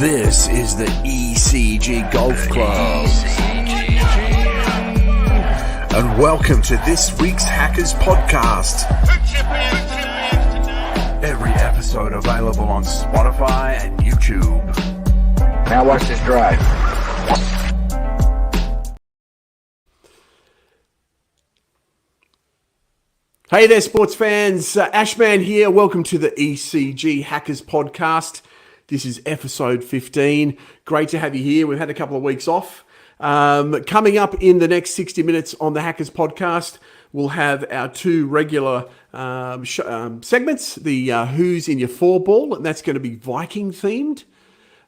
This is the ECG Golf Club. And welcome to this week's Hackers Podcast. Every episode available on Spotify and YouTube. Now watch this drive. Hey there, sports fans. Ashman here. Welcome to the ECG Hackers Podcast. This is episode 15. Great to have you here. We've had a couple of weeks off. Coming up in the next 60 minutes on the Hackers Podcast, we'll have our two regular segments. The Who's in Your Four Ball, and that's going to be Viking themed.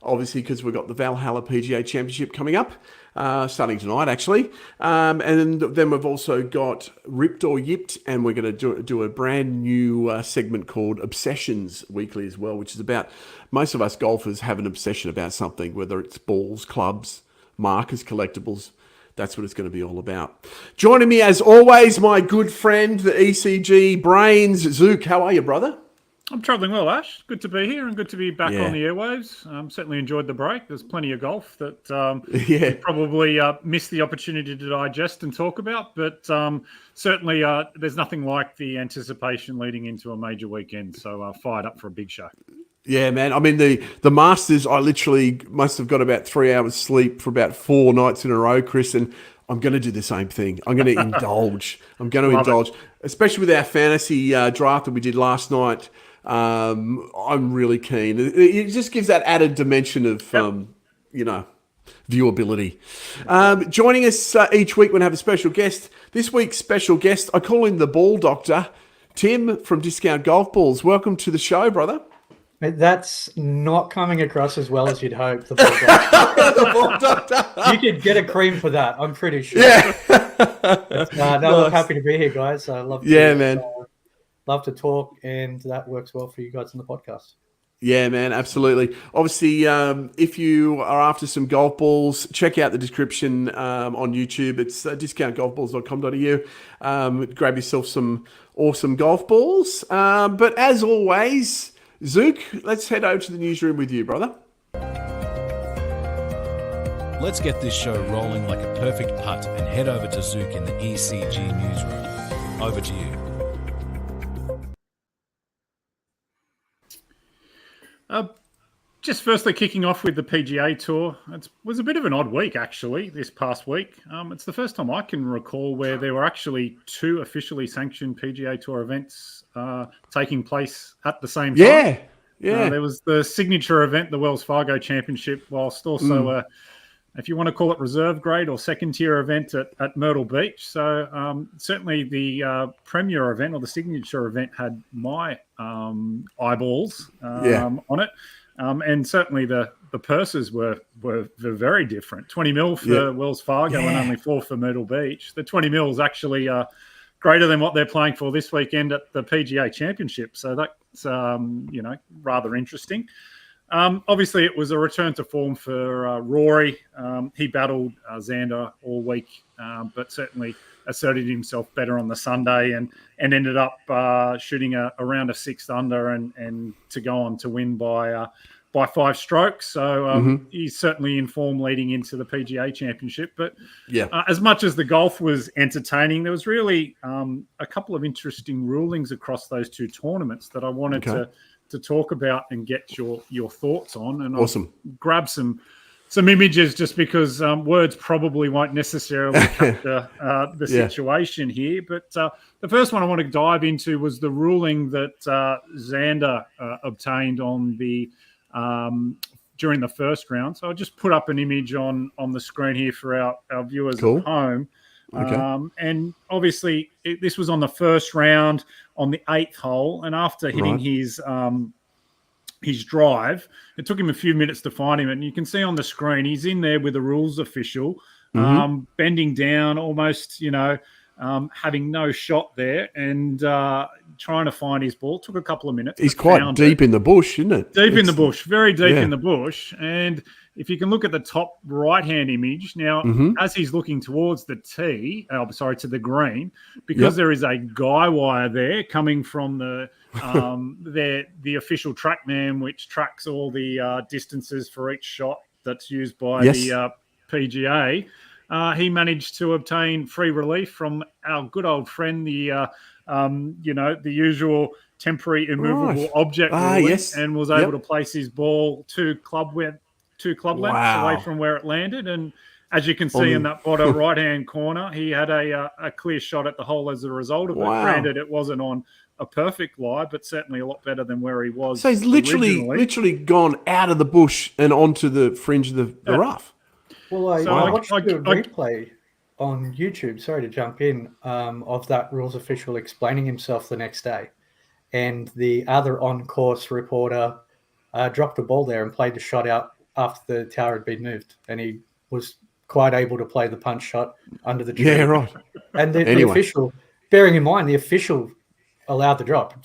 Obviously, because we've got the Valhalla PGA Championship coming up, starting tonight, actually. And then we've also got Ripped or Yipped, and we're going to do a brand new segment called Obsessions Weekly as well, which is about most of us golfers have an obsession about something, whether it's balls, clubs, markers, collectibles. That's what it's going to be all about. Joining me, as always, my good friend, the ECG Brains, Zook. How are you, brother? I'm travelling well, Ash. Good to be here and good to be back on the airwaves. Certainly enjoyed the break. There's plenty of golf that you probably missed the opportunity to digest and talk about, but certainly there's nothing like the anticipation leading into a major weekend. So fired up for a big show. Yeah, man. I mean, the Masters, I literally must have got about 3 hours sleep for about 4 nights in a row, Chris, and I'm going to do the same thing. I'm going to indulge. I'm going to indulge, especially with our fantasy draft that we did last night. I'm really keen. It just gives that added dimension of, viewability. Joining us each week, we're going to have a special guest. This week's special guest, I call him the Ball Doctor, Tim from Discount Golf Balls. Welcome to the show, brother. That's not coming across as well as you'd hope. The Ball Doctor. The Ball Doctor. You could get a cream for that, I'm pretty sure. Yeah. I'm happy to be here, guys. I love man. Love to talk, and that works well for you guys on the podcast. Yeah, man, absolutely. Obviously, if you are after some golf balls, check out the description on YouTube. It's discountgolfballs.com.au. Grab yourself some awesome golf balls. But as always, Zook, let's head over to the newsroom with you, brother. Let's get this show rolling like a perfect putt and head over to Zook in the ECG newsroom. Over to you. Just firstly kicking off with the PGA Tour. It was a bit of an odd week, actually, this past week. It's the first time I can recall where there were actually 2 officially sanctioned PGA Tour events taking place at the same time. Yeah. There was the signature event, the Wells Fargo Championship, whilst also if you want to call it reserve grade or second tier event at Myrtle Beach. So certainly the premier event or the signature event had my eyeballs on it. And certainly the purses were very different. 20 mil for Wells Fargo and only 4 for Myrtle Beach. The 20 mil is actually greater than what they're playing for this weekend at the PGA Championship. So that's, rather interesting. Obviously, it was a return to form for Rory. He battled Xander all week, but certainly asserted himself better on the Sunday and ended up shooting around a 6 under and to go on to win by 5 strokes. So he's certainly in form leading into the PGA Championship. But as much as the golf was entertaining, there was really a couple of interesting rulings across those 2 tournaments that I wanted to talk about and get your thoughts on. And awesome. I'll grab some images just because words probably won't necessarily capture the situation here. But the first one I want to dive into was the ruling that Xander obtained on the during the first round. So I'll just put up an image on the screen here for our viewers at home. Okay. And obviously this was on the first round on the 8th hole. And after hitting his drive, it took him a few minutes to find him. And you can see on the screen, he's in there with a rules official, bending down almost, having no shot there and trying to find his ball. It took a couple of minutes. He's quite deep in the bush, isn't it? Deep in the bush, very deep in the bush. And if you can look at the top right-hand image, now, as he's looking towards the to the green, because there is a guy wire there coming from the the official TrackMan, which tracks all the distances for each shot that's used by Yes. the PGA. He managed to obtain free relief from our good old friend, the usual temporary immovable object ruling, yes. and was able to place his ball two club lengths away from where it landed. And as you can see in that bottom right-hand corner, he had a clear shot at the hole as a result of it. Granted, it wasn't on a perfect lie, but certainly a lot better than where he was. So he's literally gone out of the bush and onto the fringe of the rough. Well, I watched a replay on YouTube, sorry to jump in, of that rules official explaining himself the next day. And the other on-course reporter dropped a ball there and played the shot out after the tower had been moved. And he was quite able to play the punch shot under the tree. Yeah, right. And the official, bearing in mind, the official allowed the drop.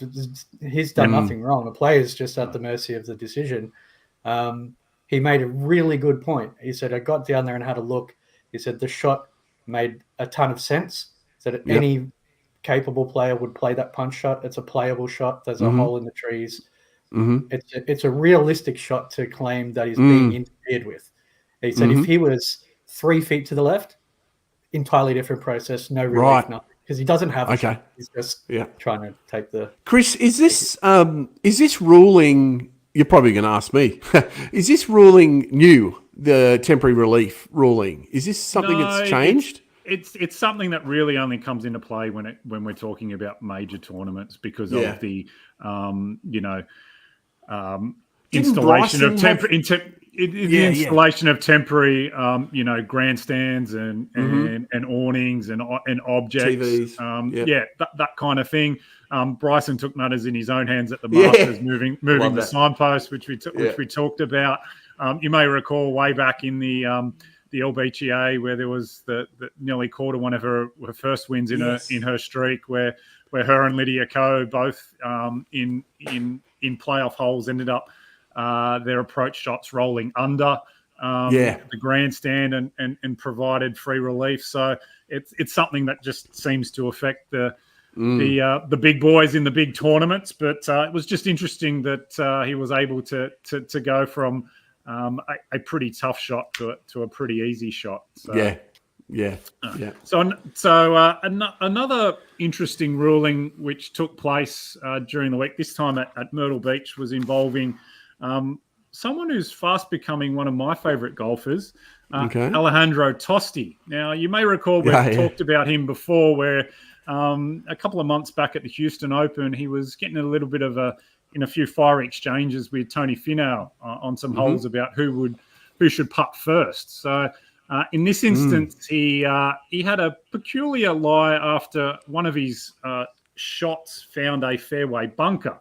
He's done nothing wrong. The player's just at the mercy of the decision. He made a really good point. He said, I got down there and had a look. He said the shot made a ton of sense. He said any capable player would play that punch shot. It's a playable shot. There's a hole in the trees. It's a realistic shot to claim that he's being interfered with. He said if he was 3 feet to the left, entirely different process, no relief, nothing. Because he doesn't have a shot. He's just trying to take the... Chris, is this ruling... You're probably going to ask me. Is this ruling new, the temporary relief ruling? Is this something that's changed? It's something that really only comes into play when we're talking about major tournaments because of the installation of temporary grandstands and awnings and objects, TVs. That kind of thing. Bryson took matters in his own hands at the Masters, moving the signpost, which we talked about. You may recall way back in the LBGA where there was the nearly quarter one of her first wins in her streak, where her and Lydia Ko both in playoff holes ended up their approach shots rolling under the grandstand and provided free relief. So it's something that just seems to affect the big boys in the big tournaments. But it was just interesting that he was able to go from a pretty tough shot to a pretty easy shot. So, So another interesting ruling which took place during the week, this time at Myrtle Beach, was involving someone who's fast becoming one of my favourite golfers, Alejandro Tosti. Now, you may recall we've talked about him before, where a couple of months back at the Houston Open, he was getting a little bit of a few fire exchanges with Tony Finau on some holes about who should putt first. So in this instance, he had a peculiar lie after one of his shots found a fairway bunker.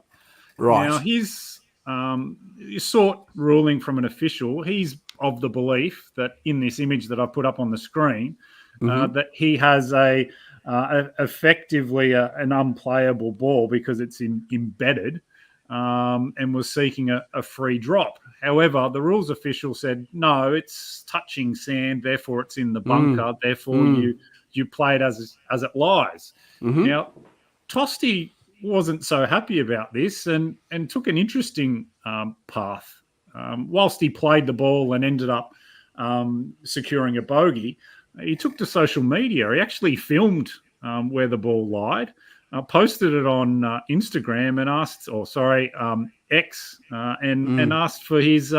Right. Now, his sought ruling from an official. He's of the belief that in this image that I put up on the screen, that he has effectively an unplayable ball because it's embedded, and was seeking a free drop. However, the rules official said, no, it's touching sand, therefore it's in the bunker, therefore you play it as it lies. Now, Tosti wasn't so happy about this and took an interesting path. Whilst he played the ball and ended up securing a bogey, he took to social media. He actually filmed where the ball lied, posted it on Instagram and asked, X, and asked for his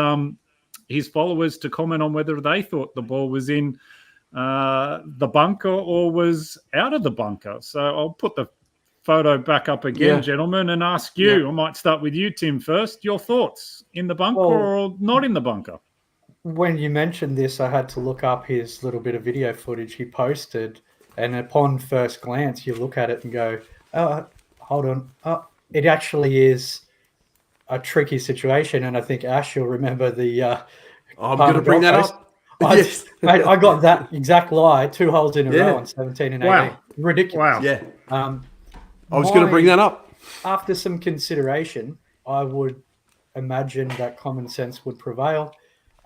followers to comment on whether they thought the ball was in the bunker or was out of the bunker. So I'll put the photo back up again, gentlemen, and ask you. I might start with you, Tim, first. Your thoughts, in the bunker or not in the bunker? When you mentioned this, I had to look up his little bit of video footage he posted, and upon first glance, you look at it and go, oh, hold on. Oh, it actually is a tricky situation, and I think Ash, you'll remember the... I'm going to bring that up. I got that exact lie 2 holes in a row on 17 and 18. Wow. Ridiculous. Wow. Yeah. I was going to bring that up. After some consideration, I would imagine that common sense would prevail,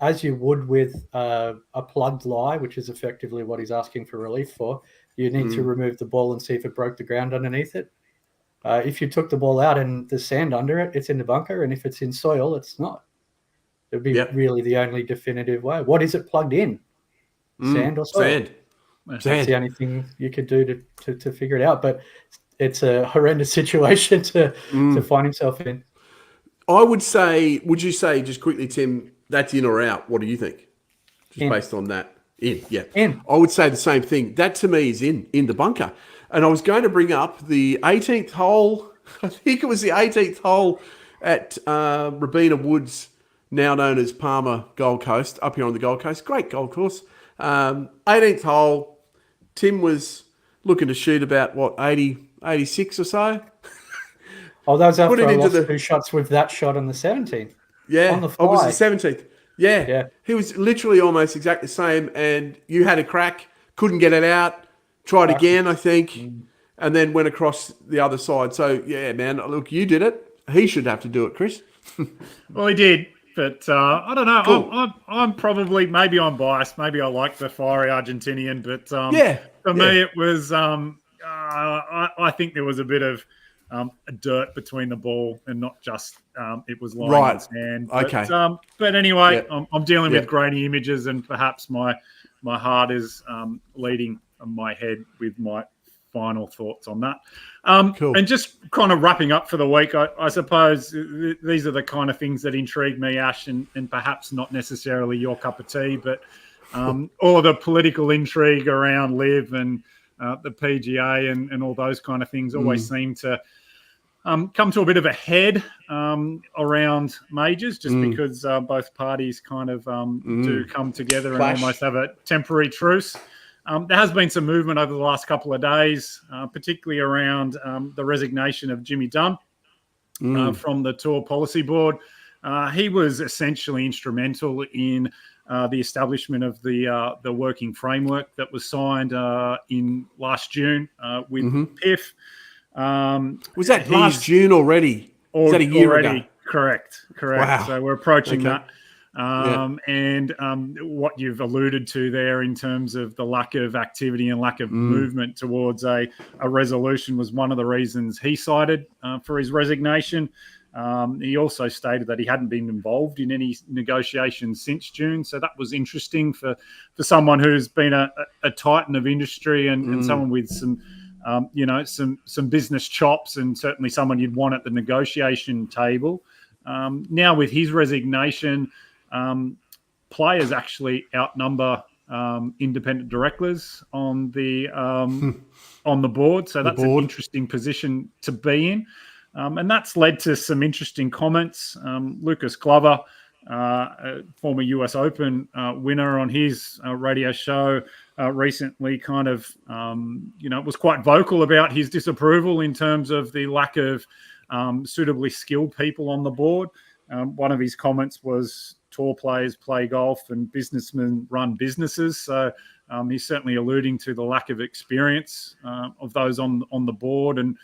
as you would with a plugged lie, which is effectively what he's asking for relief for. You need to remove the ball and see if it broke the ground underneath it. If you took the ball out and there's sand under it, it's in the bunker, and if it's in soil, it's not. It would be really the only definitive way. What is it plugged in? Sand or soil? Sand. That's the only thing you could do to figure it out. But it's a horrendous situation to find himself in. I would say, would you say, just quickly, Tim, that's in or out? What do you think? Just based on that. In, yeah. In. I would say the same thing. That to me is in the bunker. And I was going to bring up the 18th hole. I think it was the 18th hole at Robina Woods, now known as Palmer Gold Coast, up here on the Gold Coast. Great golf course. 18th hole. Tim was looking to shoot about, 86 or so? Oh, that was after I lost 2 shots with that shot on the 17th. Yeah. On the fly. Oh, it was the 17th. Yeah. He was literally almost exactly the same, and you had a crack, couldn't get it out, tried again, I think, and then went across the other side. So, yeah, man, look, you did it. He should have to do it, Chris. Well, he did, but I don't know. Cool. I'm probably, maybe I'm biased. Maybe I like the fiery Argentinian, but for me it was, I think there was a bit of dirt between the ball and not just it was lying in his hand. But, okay. But anyway, I'm dealing with grainy images, and perhaps my heart is leading my head with my final thoughts on that. Cool. And just kind of wrapping up for the week, I suppose these are the kind of things that intrigue me, Ash, and perhaps not necessarily your cup of tea, but all of the political intrigue around LIV and the PGA and all those kind of things always seem to come to a bit of a head around majors, just because both parties kind of do come together and almost have a temporary truce. There has been some movement over the last couple of days, particularly around the resignation of Jimmy Dunn from the Tour Policy Board. He was essentially instrumental in the establishment of the working framework that was signed in last June with PIF. Was that last June already? Was that a year ago? Correct. Wow. So we're approaching that. And what you've alluded to there in terms of the lack of activity and lack of movement towards a resolution was one of the reasons he cited for his resignation. He also stated that he hadn't been involved in any negotiations since June. So that was interesting for someone who's been a titan of industry and someone with some business chops, and certainly someone you'd want at the negotiation table. Now with his resignation, players actually outnumber independent directors on the board. So that's an interesting position to be in. And that's led to some interesting comments. Lucas Glover, former US Open winner, on his radio show recently kind of, was quite vocal about his disapproval in terms of the lack of suitably skilled people on the board. One of his comments was, tour players play golf and businessmen run businesses. So he's certainly alluding to the lack of experience of those on the board, and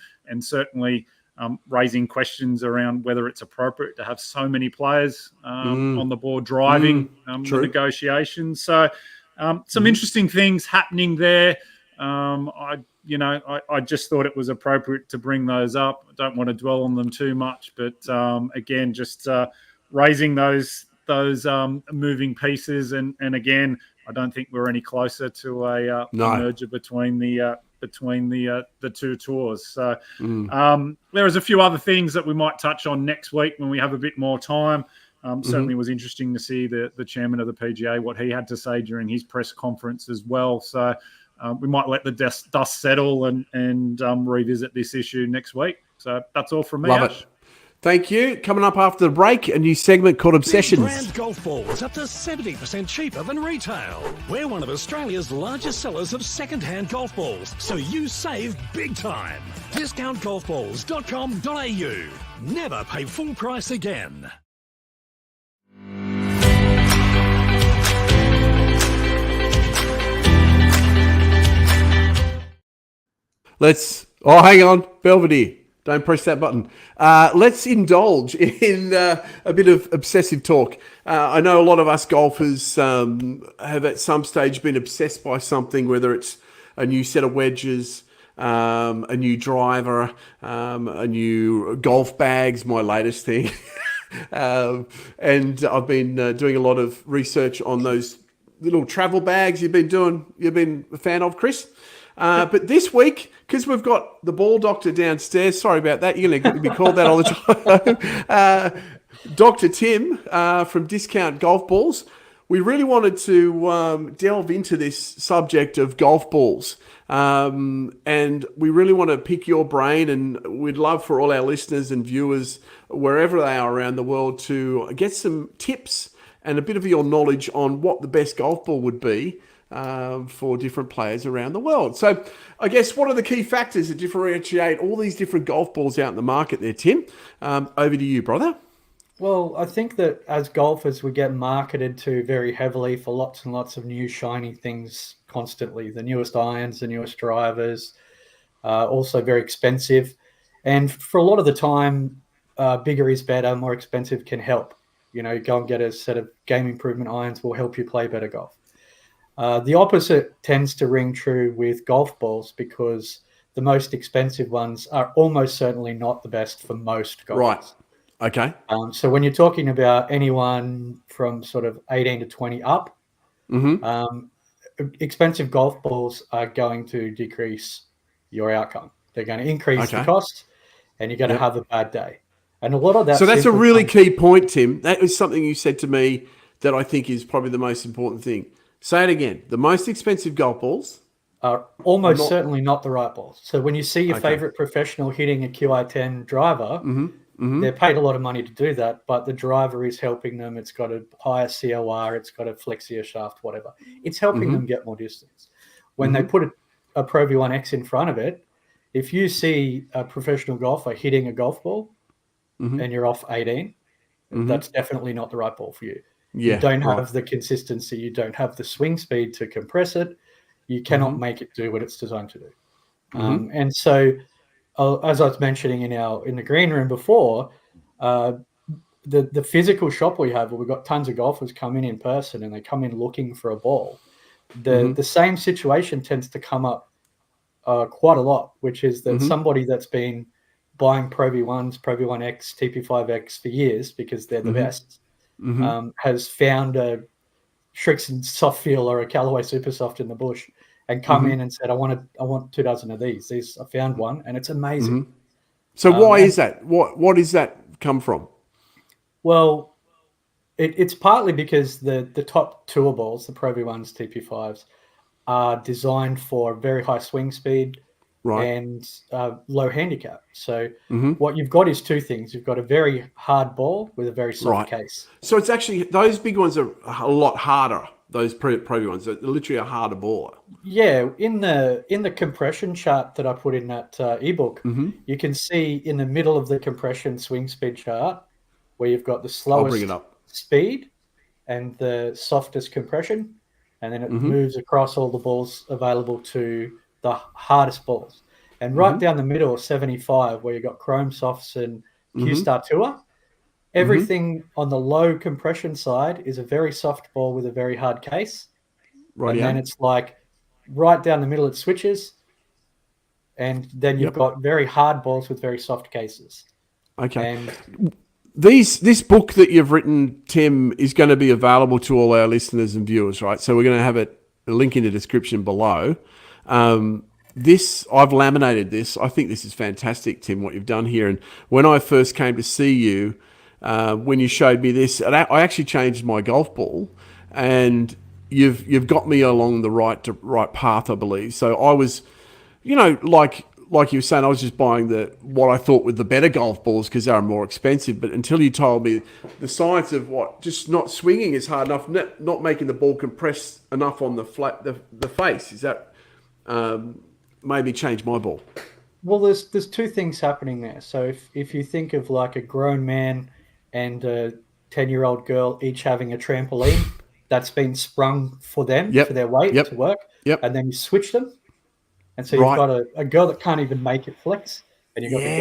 certainly raising questions around whether it's appropriate to have so many players on the board driving the negotiations. So some interesting things happening there. I just thought it was appropriate to bring those up. I don't want to dwell on them too much, but again, just raising those moving pieces, and again, I don't think we're any closer to a merger between the two tours. So there is a few other things that we might touch on next week when we have a bit more time. Certainly was interesting to see the chairman of the PGA, what he had to say during his press conference as well. So we might let the dust settle and revisit this issue next week. So that's all from me. Love it. Thank you. Coming up after the break, a new segment called Obsessions. Brand golf balls up to 70% cheaper than retail. We're one of Australia's largest sellers of second-hand golf balls, so you save big time. Discountgolfballs.com.au. Never pay full price again. Hang on, Belvedere. Don't press that button. Let's indulge in a bit of obsessive talk. I know a lot of us golfers have at some stage been obsessed by something, whether it's a new set of wedges, a new driver, a new golf bag's my latest thing. And I've been doing a lot of research on those little travel bags you've been a fan of, Chris. But this week, because we've got the ball doctor downstairs, sorry about that, you're going to be called that all the time. Dr. Tim from Discount Golf Balls. We really wanted to delve into this subject of golf balls. And we really want to pick your brain, and we'd love for all our listeners and viewers, wherever they are around the world, to get some tips and a bit of your knowledge on what the best golf ball would be for different players around the world. So I guess what are the key factors that differentiate all these different golf balls out in the market there, Tim? Over to you, brother. Well, I think that as golfers, we get marketed to very heavily for lots and lots of new shiny things constantly. The newest irons, the newest drivers, also very expensive. And for a lot of the time, bigger is better, more expensive can help. You know, go and get a set of game improvement irons will help you play better golf. The opposite tends to ring true with golf balls, because the most expensive ones are almost certainly not the best for most golfers. Right. Okay. So when you're talking about anyone from sort of 18 to 20 up, expensive golf balls are going to decrease your outcome. They're going to increase the cost, and you're going to have a bad day. And a lot of that. So that's a really key point, Tim. That was something you said to me that I think is probably the most important thing. Say it again. The most expensive golf balls are almost certainly not the right balls. So when you see your favorite professional hitting a QI10 driver, they're paid a lot of money to do that, but the driver is helping them. It's got a higher COR, it's got a flexier shaft, whatever. It's helping them get more distance. When they put a Pro V1X in front of it, if you see a professional golfer hitting a golf ball and you're off 18, that's definitely not the right ball for you. You don't have the consistency. You don't have the swing speed to compress it. You cannot make it do what it's designed to do. And so, as I was mentioning in the green room before, the physical shop we have, where we've got tons of golfers come in person, and they come in looking for a ball. The same situation tends to come up quite a lot, which is that somebody that's been buying Pro V1s, Pro V1X, TP5X for years because they're the best, has found a Shrixon Soft Feel or a Callaway Super Soft in the bush and come in and said, I want 2 dozen of these. I found one, and it's amazing. So why is that? What does that come from? Well, it's partly because the top tour balls, the Pro V1s, TP5s, are designed for very high swing speed and low handicap. So what you've got is two things. You've got a very hard ball with a very soft case. So it's actually, those big ones are a lot harder. Those Pro V1s are literally a harder ball. Yeah, in the compression chart that I put in that ebook, you can see in the middle of the compression swing speed chart where you've got the slowest speed and the softest compression, and then it moves across all the balls available to the hardest balls. And right down the middle, 75, where you've got Chrome Softs and Q-Star Tour, everything on the low compression side is a very soft ball with a very hard case. And then it's like right down the middle it switches, and then you've got very hard balls with very soft cases. Okay. And this book that you've written, Tim, is going to be available to all our listeners and viewers, right? So we're going to have a link in the description below. I've laminated this. I think this is fantastic, Tim, what you've done here. And when I first came to see you, when you showed me this, I actually changed my golf ball, and you've got me along the right path, I believe. So I was, like you were saying, I was just buying what I thought were the better golf balls because they were more expensive. But until you told me the science of just not swinging is hard enough, not making the ball compress enough on the face, is that maybe change my ball? Well, there's two things happening there. So if you think of like a grown man and a 10-year-old girl each having a trampoline that's been sprung for them, for their weight to work, and then you switch them. And so you've got a girl that can't even make it flex, and you've got the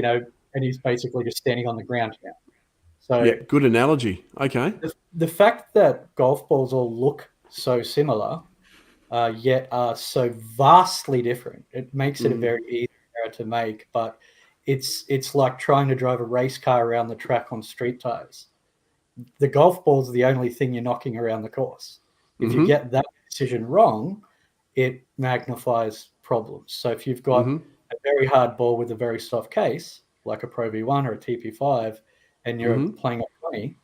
guy, and he's basically just standing on the ground now. So good analogy. Okay. The fact that golf balls all look so similar yet are so vastly different. It makes it a very easy error to make, but it's like trying to drive a race car around the track on street tires. The golf ball's the only thing you're knocking around the course. If you get that decision wrong, it magnifies problems. So if you've got a very hard ball with a very soft case, like a Pro V1 or a TP5, and you're playing at 20,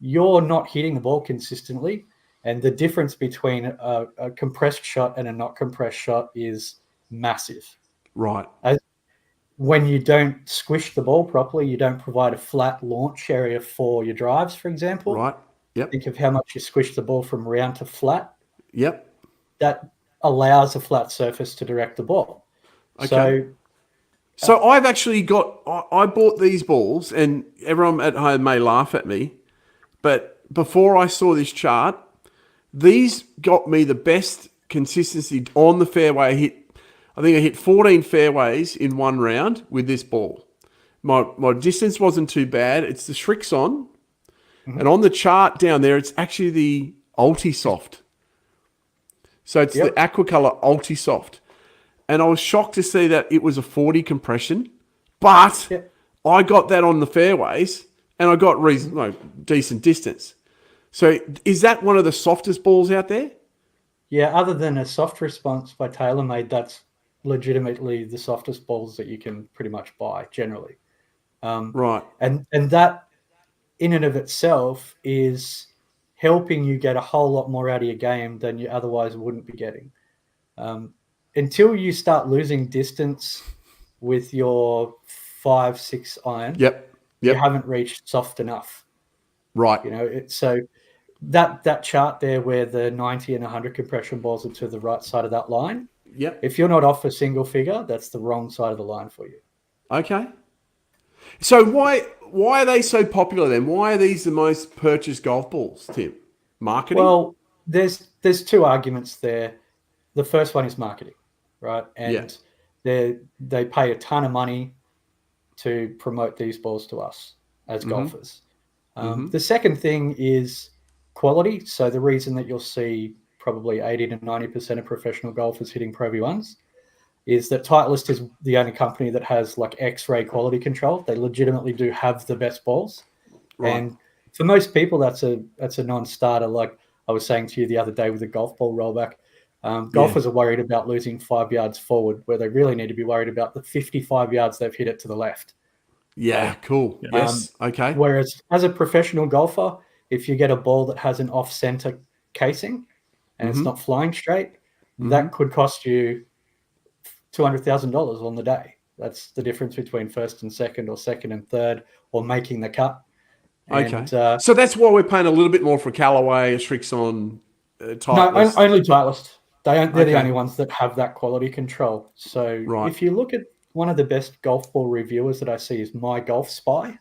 you're not hitting the ball consistently. And the difference between a compressed shot and a not compressed shot is massive. Right. When you don't squish the ball properly, you don't provide a flat launch area for your drives, for example. Right. Yep. Think of how much you squish the ball from round to flat. Yep. That allows a flat surface to direct the ball. Okay. So I've actually I bought these balls, and everyone at home may laugh at me, but before I saw this chart, these got me the best consistency on the fairway. I think I hit 14 fairways in one round with this ball. My distance wasn't too bad. It's the Shrixon. And on the chart down there, it's actually the Ultisoft. So it's the Aquacolor Ultisoft. And I was shocked to see that it was a 40 compression, but I got that on the fairways and I got decent distance. So is that one of the softest balls out there? Yeah, other than a soft response by TaylorMade, that's legitimately the softest balls that you can pretty much buy generally. Right. And that in and of itself is helping you get a whole lot more out of your game than you otherwise wouldn't be getting. Until you start losing distance with your 5-6 iron, you haven't reached soft enough. Right. You know, so that chart there where the 90 and 100 compression balls are to the right side of that line. Yep. If you're not off a single figure, that's the wrong side of the line for you. Okay. So why are they so popular then? Why are these the most purchased golf balls, Tim? Marketing? Well, there's two arguments there. The first one is marketing, right? And they pay a ton of money to promote these balls to us as golfers. The second thing is quality. So the reason that you'll see probably 80 to 90% of professional golfers hitting Pro V1s is that Titleist is the only company that has like X-ray quality control. They legitimately do have the best balls. Right. And for most people, that's a non-starter. Like I was saying to you the other day with the golf ball rollback, golfers are worried about losing 5 yards forward where they really need to be worried about the 55 yards they've hit it to the left. Yeah, cool. Yes, okay. Whereas as a professional golfer, if you get a ball that has an off-center casing and it's not flying straight, that could cost you $200,000 on the day. That's the difference between first and second or second and third or making the cut. And, so that's why we're paying a little bit more for Callaway, Shrixon, Titleist. No, only Titleist. They're the only ones that have that quality control. So if you look at one of the best golf ball reviewers that I see is My Golf Spy.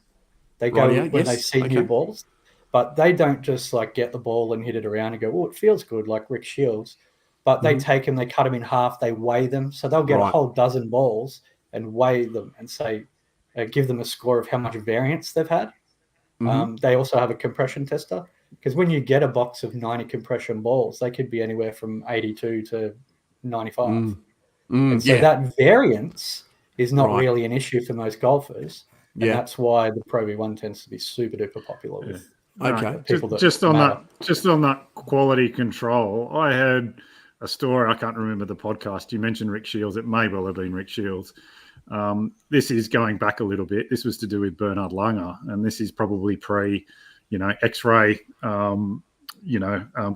They go when they see new balls, but they don't just like get the ball and hit it around and go, oh, it feels good, like Rick Shields. But they take them, they cut them in half, they weigh them. So they'll get a whole dozen balls and weigh them and say, give them a score of how much variance they've had. They also have a compression tester because when you get a box of 90 compression balls, they could be anywhere from 82 to 95. And so that variance is not really an issue for most golfers. And that's why the Pro V1 tends to be super duper popular with people just on that quality control. I heard a story, I can't remember the podcast. You mentioned Rick Shields. It may well have been Rick Shields. This is going back a little bit. This was to do with Bernhard Langer, and this is probably pre, X-ray,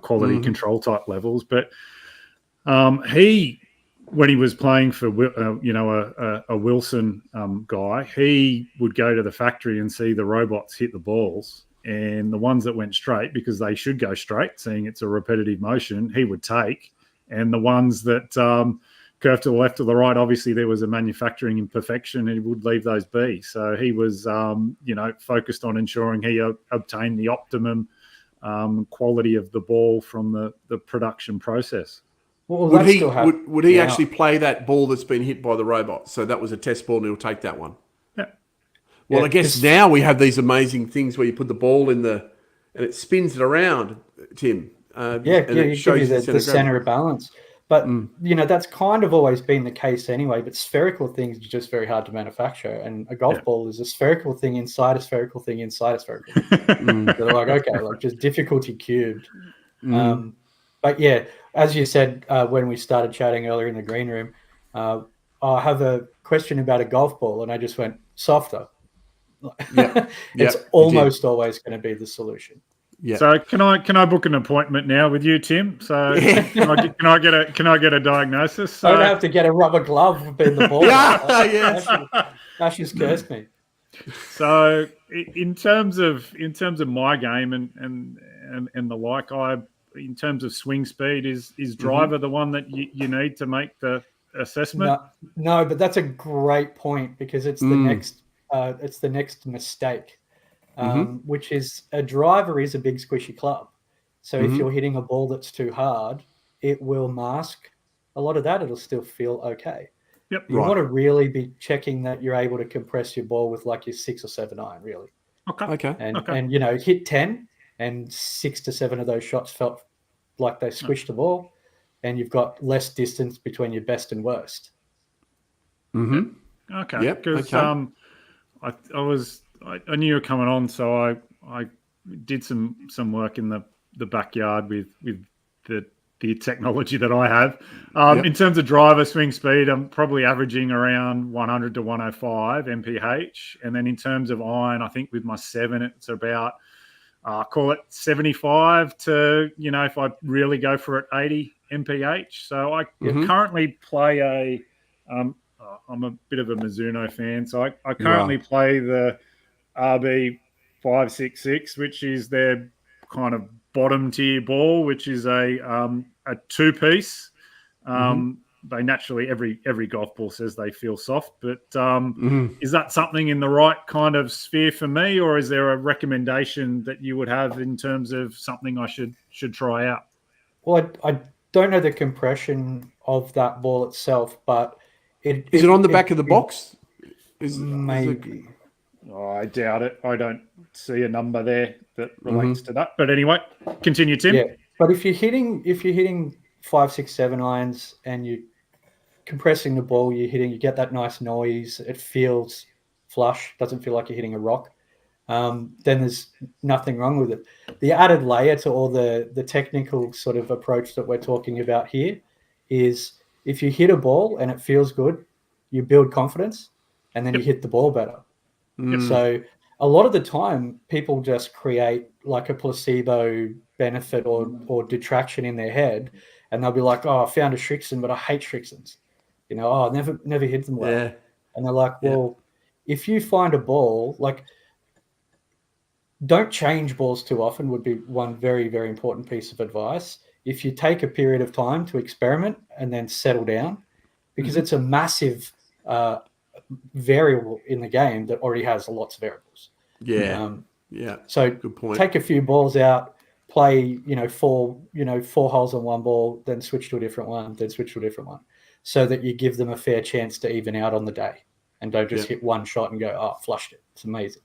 quality control type levels. But he, when he was playing for, a Wilson guy, he would go to the factory and see the robots hit the balls, and the ones that went straight, because they should go straight, seeing it's a repetitive motion, he would take. And the ones that curved to the left or the right, obviously there was a manufacturing imperfection, and he would leave those be. So he was, focused on ensuring he obtained the optimum quality of the ball from the production process. Well, would he actually play that ball that's been hit by the robot? So that was a test ball, and he'll take that one. Yeah. Well, I guess now we have these amazing things where you put the ball in and it spins it around, Tim. you give you the center of balance. But, that's kind of always been the case anyway. But spherical things are just very hard to manufacture. And a golf ball is a spherical thing inside a spherical thing inside a spherical thing. They're like, okay, like just difficulty cubed. But yeah, as you said when we started chatting earlier in the green room, I have a question about a golf ball, and I just went softer. It's almost always going to be the solution. Yeah. So can I book an appointment now with you, Tim? So can I get a diagnosis? So, I don't have to get a rubber glove in the ball. Ash just cursed me. So in terms of my game and the like, in terms of swing speed, is driver the one that you need to make the assessment? No, but that's a great point, because it's the next mistake, which is a driver is a big squishy club. So if you're hitting a ball that's too hard, it will mask a lot of that. It'll still feel okay. Yep. You want to really be checking that you're able to compress your ball with like your 6 or 7 iron, really. Okay. And hit 10, and 6 to 7 of those shots felt like they squished the ball, and you've got less distance between your best and worst. Okay. Yep. Because Okay. I knew you were coming on, so I did some work in the backyard with the technology that I have. In terms of driver swing speed, I'm probably averaging around 100 to 105 mph, and then in terms of iron, I think with my 7, it's about call it 75 to, if I really go for it, 80 mph. So I currently play I'm a bit of a Mizuno fan, so I currently play the RB 566, which is their kind of bottom tier ball, which is a 2-piece. They naturally, every golf ball says they feel soft, but is that something in the right kind of sphere for me, or is there a recommendation that you would have in terms of something I should try out? Well, I don't know the compression of that ball itself, but is it on the back of the box? Maybe. I doubt it. I don't see a number there that relates to that. But anyway, continue, Tim. Yeah, but if you're hitting 5, 6, 7 irons and you're compressing the ball, you get that nice noise. It feels flush. Doesn't feel like you're hitting a rock. Then there's nothing wrong with it. The added layer to all the technical sort of approach that we're talking about here is if you hit a ball and it feels good, you build confidence, and then you hit the ball better. So a lot of the time, people just create like a placebo benefit or detraction in their head, and they'll be like, "Oh, I found a Shrixon, but I hate Shrixons. I never hit them well." Yeah. And they're like, "Well, if you find a ball, like, don't change balls too often," would be one very, very important piece of advice. If you take a period of time to experiment and then settle down, because it's a massive variable in the game that already has lots of variables. So good point. Take a few balls out, play, 4 holes on one ball, then switch to a different one, then switch to a different one, so that you give them a fair chance to even out on the day, and don't just hit one shot and go, "Oh, flushed it." It's amazing.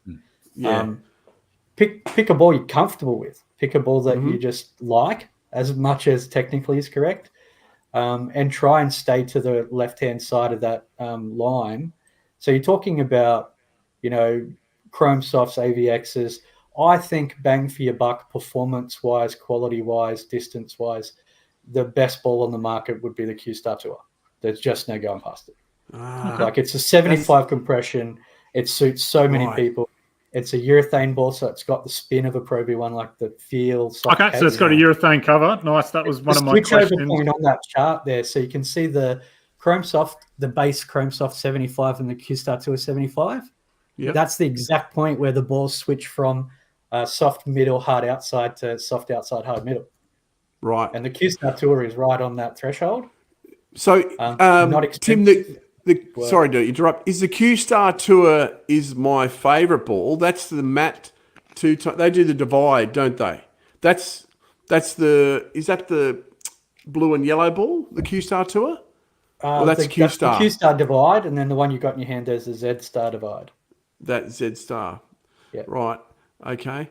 Pick a ball you're comfortable with. Pick a ball that you just like as much as technically is correct, and try and stay to the left-hand side of that line. So you're talking about, Chrome Softs, AVXs. I think bang for your buck, performance-wise, quality-wise, distance-wise, the best ball on the market would be the Q-Star Tour. There's just no going past it. Like, it's a 75 compression. It suits so many people. It's a urethane ball, so it's got the spin of a Pro V1, like the feel. Okay, so it's got a urethane cover. Nice. That was one of my questions. Switch over point on that chart there, so you can see the Chrome Soft, the base Chrome Soft 75 and the Q-Star Tour 75. Yep. That's the exact point where the balls switch from soft middle, hard outside to soft outside, hard middle. Right. And the Q-Star Tour is right on that threshold. So, not Tim, sorry to interrupt. Is the Q-Star Tour is my favourite ball? That's the matte they do the divide, don't they? Is that the blue and yellow ball, the Q-Star Tour? Well, that's Q-Star. That's the Q-Star divide, and then the one you got in your hand is the Z-Star divide. That Z-Star. Yeah. Right. Okay.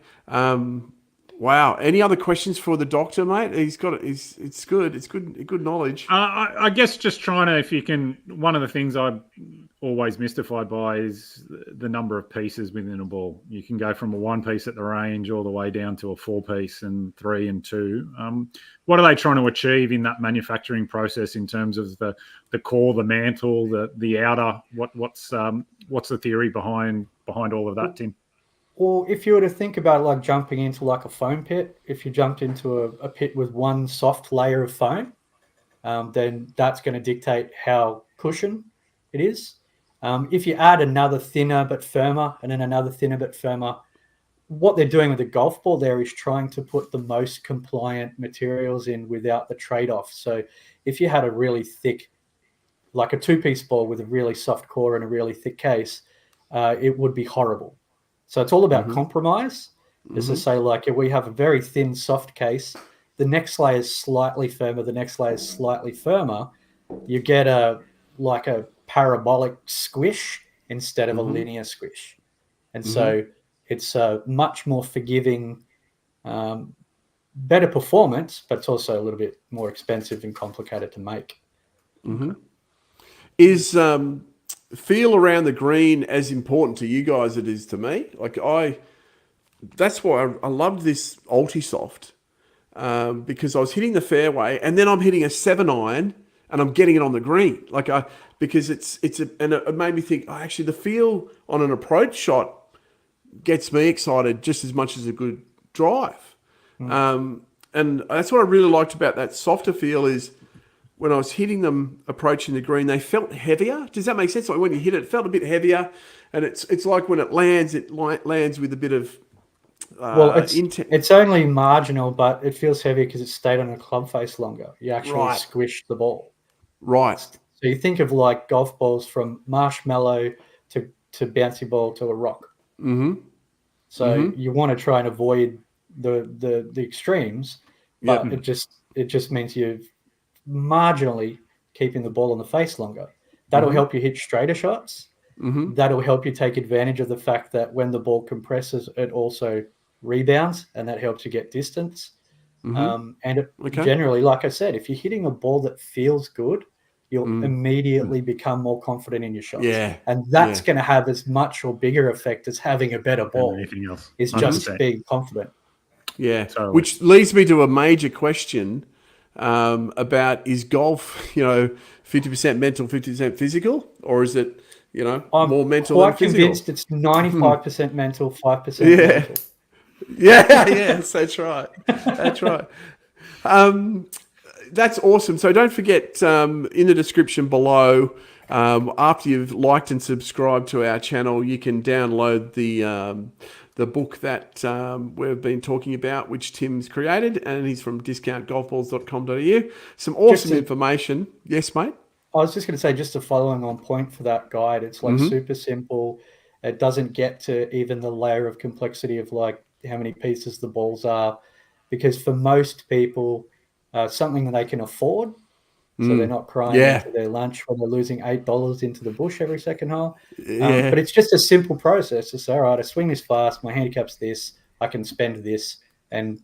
Wow. Any other questions for the doctor, mate? It's good. It's good knowledge. I guess just trying to, if you can, one of the things I'm always mystified by is the number of pieces within a ball. You can go from a 1 piece at the range all the way down to a 4 piece and 3 and 2. What are they trying to achieve in that manufacturing process in terms of the core, the mantle, the outer? What's the theory behind all of that, Tim? Well, if you were to think about it like jumping into like a foam pit, if you jumped into a pit with one soft layer of foam, then that's going to dictate how cushion it is. If you add another thinner but firmer and then another thinner but firmer, what they're doing with the golf ball there is trying to put the most compliant materials in without the trade-off. So if you had a really thick, like a 2-piece ball with a really soft core and a really thick case, it would be horrible. So it's all about compromise. As to say, like, if we have a very thin, soft case, the next layer is slightly firmer, the next layer is slightly firmer, you get a parabolic squish instead of a linear squish. And so it's a much more forgiving, better performance, but it's also a little bit more expensive and complicated to make. Is feel around the green as important to you guys as it is to me? That's why I loved this Ultisoft, because I was hitting the fairway and then I'm hitting a 7-iron and I'm getting it on the green. Because and it made me think, actually the feel on an approach shot gets me excited just as much as a good drive. And that's what I really liked about that softer feel is when I was hitting them approaching the green, they felt heavier. Does that make sense? Like when you hit it, it felt a bit heavier. And it's like when it lands with a bit of it's only marginal, but it feels heavier because it stayed on the club face longer. You actually squish the ball. Right. So you think of like golf balls from marshmallow to bouncy ball to a rock. So you want to try and avoid the extremes, but it just means you're marginally keeping the ball on the face longer. That'll help you hit straighter shots. That'll help you take advantage of the fact that when the ball compresses, it also rebounds, and that helps you get distance. Generally, like I said, if you're hitting a ball that feels good, you'll immediately become more confident in your shots. And that's going to have as much or bigger effect as having a better ball. Anything else is just being confident. Totally. Which leads me to a major question about, is golf, 50% mental, 50% physical, or is it, more mental than physical? I'm convinced it's 95% mental, 5% mental. Yes, that's right. That's right. That's awesome. So don't forget, in the description below, after you've liked and subscribed to our channel, you can download the book that we've been talking about, which Tim's created, and he's from discountgolfballs.com.au. Some awesome information. Yes, mate? I was just going to say, just a following on point for that guide, it's like super simple. It doesn't get to even the layer of complexity of like how many pieces the balls are, because for most people, something that they can afford, so they're not crying into their lunch when they're losing $8 into the bush every second hole. But it's just a simple process to say, all right, I swing this fast, my handicap's this, I can spend this, and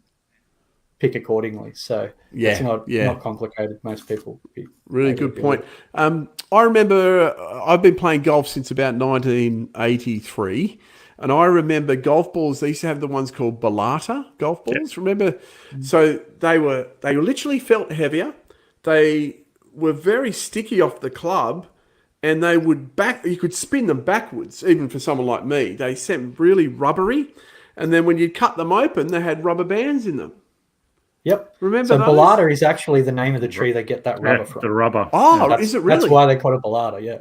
pick accordingly. So it's not complicated. Most people really good point. I remember I've been playing golf since about 1983, and I remember golf balls. They used to have the ones called Balata golf balls. Remember? So they literally felt heavier. They were very sticky off the club, and they would you could spin them backwards, even for someone like me. They seemed really rubbery, and then when you cut them open, they had rubber bands in them. Yep. Remember so those? Balata is actually the name of the tree they get that rubber from. The rubber. Oh, is it really? That's why they call it Balata, yeah.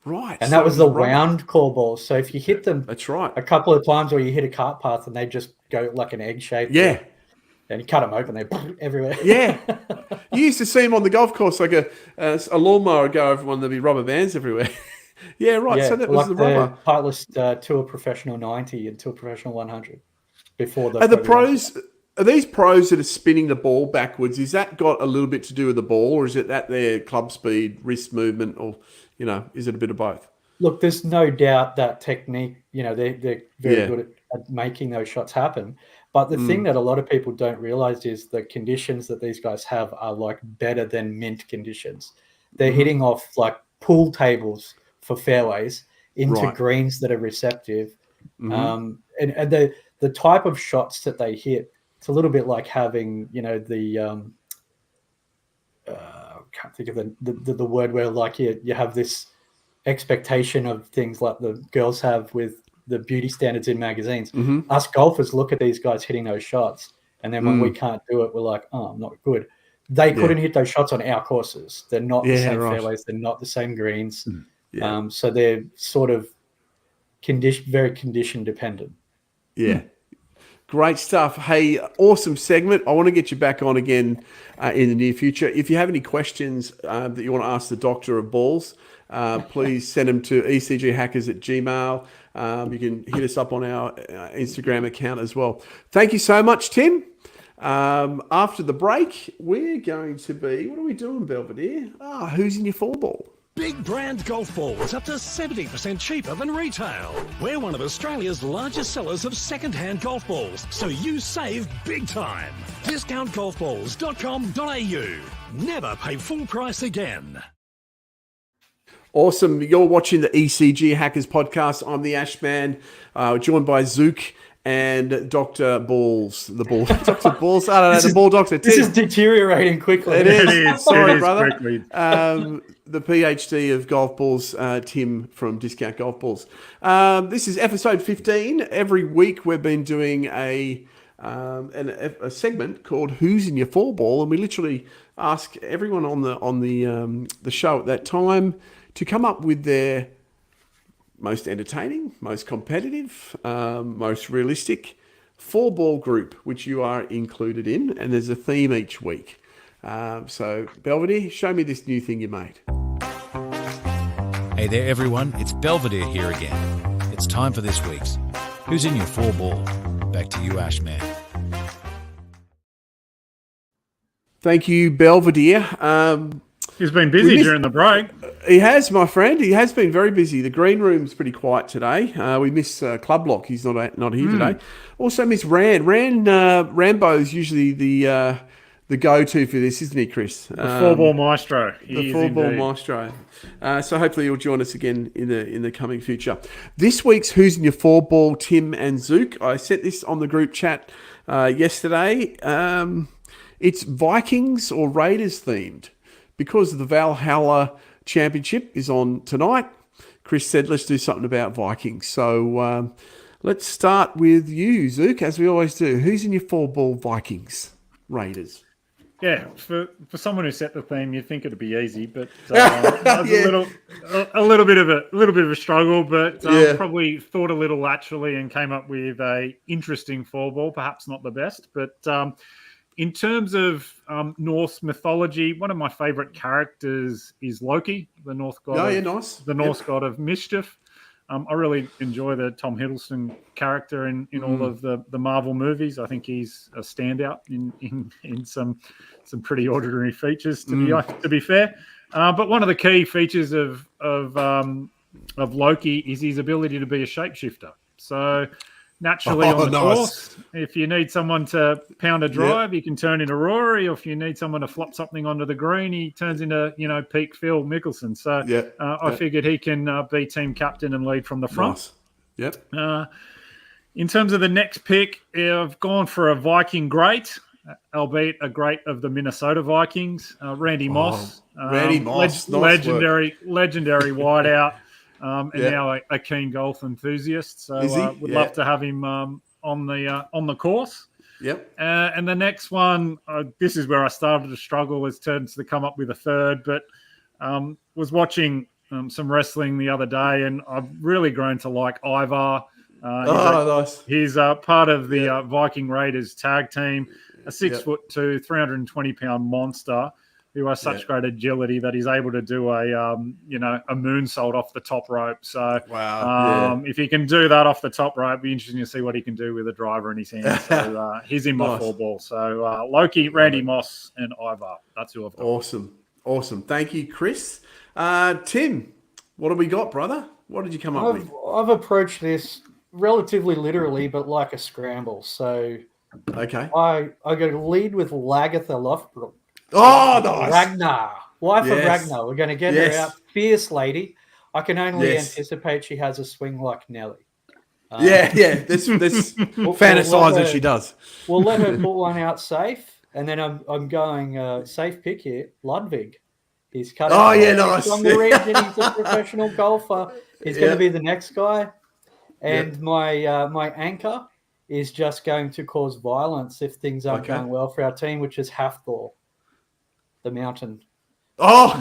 Right. And that was the round core balls. So if you hit them that's right. a couple of times, or you hit a cart path and they just go like an egg shape. Yeah. And you cut them open, they everywhere. Yeah. You used to see them on the golf course like a lawnmower would go over one, there'd be rubber bands everywhere. Yeah, right. Yeah, so that like was the rubber. Titleist Tour Professional 90 and Tour Professional 100 before the. Are the pros? Are these pros that are spinning the ball backwards? Is that got a little bit to do with the ball, or is it that their club speed, wrist movement, or is it a bit of both? Look, there's no doubt that technique. They're very good at making those shots happen. But the thing that a lot of people don't realize is the conditions that these guys have are like better than mint conditions. They're hitting off like pool tables for fairways into greens that are receptive. And the type of shots that they hit, it's a little bit like having, the I can't think of the word where like you have this expectation of things like the girls have with the beauty standards in magazines. Us golfers look at these guys hitting those shots, and then when we can't do it, we're like, oh, I'm not good. They couldn't hit those shots on our courses. They're not the same fairways. They're not the same greens. So they're sort of very condition dependent. Yeah. Great stuff. Hey, awesome segment. I want to get you back on again in the near future. If you have any questions that you want to ask the Doctor of Balls, please send them to ecghackers@gmail.com. You can hit us up on our Instagram account as well. Thank you so much, Tim. After the break, we're going to be, what are we doing, Belvedere? Who's in your 4-ball? Big brand golf balls up to 70% cheaper than retail. We're one of Australia's largest sellers of second-hand golf balls, so you save big time. Discountgolfballs.com.au. Never pay full price again. Awesome. You're watching the ECG Hackers Podcast. I'm the Ashman, joined by Zook and Dr. Balls. The Ball. Dr. Balls? I don't know. The Ball Doctor. This is deteriorating quickly. It is. Sorry, brother. Quickly. The PhD of golf balls, Tim from Discount Golf Balls. This is episode 15. Every week we've been doing a segment called "Who's in Your 4-ball," and we literally ask everyone on the show at that time to come up with their most entertaining, most competitive, most realistic 4-ball group, which you are included in, and there's a theme each week. So, Belvedere, show me this new thing you made. Hey there, everyone. It's Belvedere here again. It's time for this week's Who's in Your 4-ball? Back to you, Ashman. Thank you, Belvedere. He's been busy during the break. He has, my friend. He has been very busy. The green room's pretty quiet today. We miss Club Lock. He's not here today. Also miss Rand. Rambo's usually the go-to for this, isn't he, Chris? The 4-ball maestro. The 4-ball maestro. So hopefully you'll join us again in the coming future. This week's Who's in Your 4-ball, Tim and Zook. I sent this on the group chat yesterday. It's Vikings or Raiders themed. Because the Valhalla Championship is on tonight, Chris said, let's do something about Vikings. So let's start with you, Zook, as we always do. Who's in your 4-ball Vikings? Raiders. Yeah, for someone who set the theme, you'd think it'd be easy, but it was a little bit of a struggle. But probably thought a little laterally and came up with a interesting 4-ball. Perhaps not the best, but in terms of Norse mythology, one of my favourite characters is Loki, the Norse god. The Norse god of mischief. I really enjoy the Tom Hiddleston character in all of the Marvel movies. I think he's a standout in some pretty ordinary features, to be fair. But one of the key features of Loki is his ability to be a shapeshifter. So naturally on the course, if you need someone to pound a drive, you can turn into Rory. Or if you need someone to flop something onto the green, he turns into peak Phil Mickelson. So I figured he can be team captain and lead from the front. Nice. Yep. In terms of the next pick, I've gone for a Viking great, albeit a great of the Minnesota Vikings, Randy Moss. Randy Moss, legendary wideout. Now a keen golf enthusiast, so would love to have him on the course. Yep. And the next one, this is where I started to struggle, was to come up with a third, but was watching some wrestling the other day, and I've really grown to like Ivar. Nice. He's part of the Viking Raiders tag team, a 6'2", 320-pound monster who has such great agility that he's able to do a moonsault off the top rope. So if he can do that off the top rope, it'd be interesting to see what he can do with a driver in his hand. So he's in my 4-ball. So Loki, Randy Moss, and Ivar. That's who I've got. Awesome. Thank you, Chris. Tim, what have we got, brother? What did you come up with? I've approached this relatively literally, but like a scramble. So Okay. I got to lead with Lagatha Lothbrok. Oh, nice. Ragnar. Wife of Yes. Ragnar. We're going to get Yes. her out. Fierce lady. I can only Yes. anticipate she has a swing like Nelly. Yeah. This fantasize as she does. We'll let her put one out safe. And then I'm going safe pick here. Ludwig. He's cut out. Nice. From the region. He's a professional golfer. He's going to be the next guy. And my anchor is just going to cause violence if things aren't going well for our team, which is Hafthor, the mountain. Oh,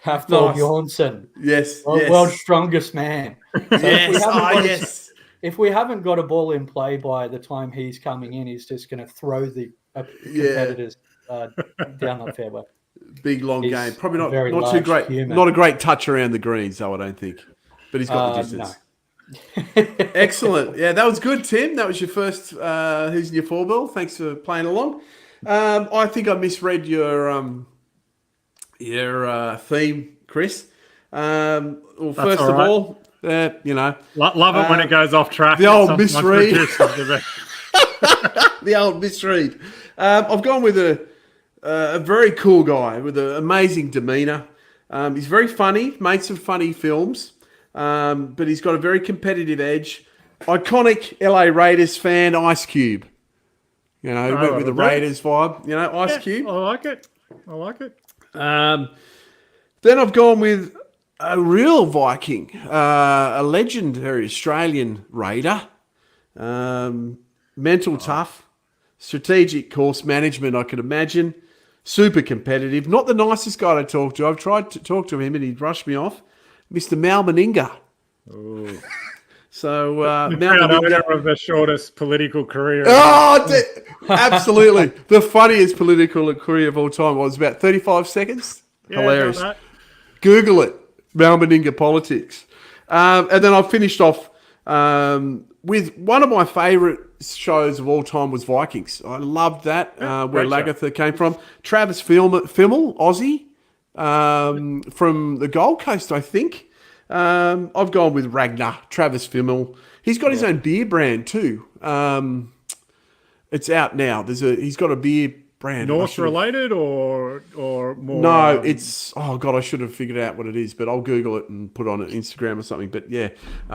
Hafthor nice. Bjornsson. Yes. World's strongest man. So Yes. if we haven't got a ball in play by the time he's coming in, he's just going to throw the competitors down the fairway. Big long game. Probably not large too great. human. Not a great touch around the greens, though, I don't think. But he's got the distance. No. Excellent. Yeah, that was good, Tim. That was your first Who's in Your Four Ball. Thanks for playing along. I think I misread your theme, Chris. Well, first of all, love it when it goes off track. The old Sometimes misread. produces The old misread. I've gone with a very cool guy with an amazing demeanour. He's very funny, made some funny films, but he's got a very competitive edge. Iconic LA Raiders fan, Ice Cube. He went with the Raiders vibe. Ice Cube. I like it. Then I've gone with a real Viking, a legendary Australian Raider. Mental tough, strategic course management, I could imagine. Super competitive. Not the nicest guy to talk to. I've tried to talk to him and he brushed me off. Mr. Mal Meninga. So, Mal Owner of the shortest political career. Absolutely. The funniest political career of all time was about 35 seconds. Hilarious. Google it. Mal Meninga politics. And then I finished off with one of my favourite shows of all time was Vikings. I loved that, where Lagatha came from. Travis Fimmel, Aussie, from the Gold Coast, I think. I've gone with Ragnar, Travis Fimmel. He's got his own beer brand too. It's out now. He's got a beer brand. Norse related or more? No, it's I should have figured out what it is, but I'll Google it and put it on Instagram or something. But yeah,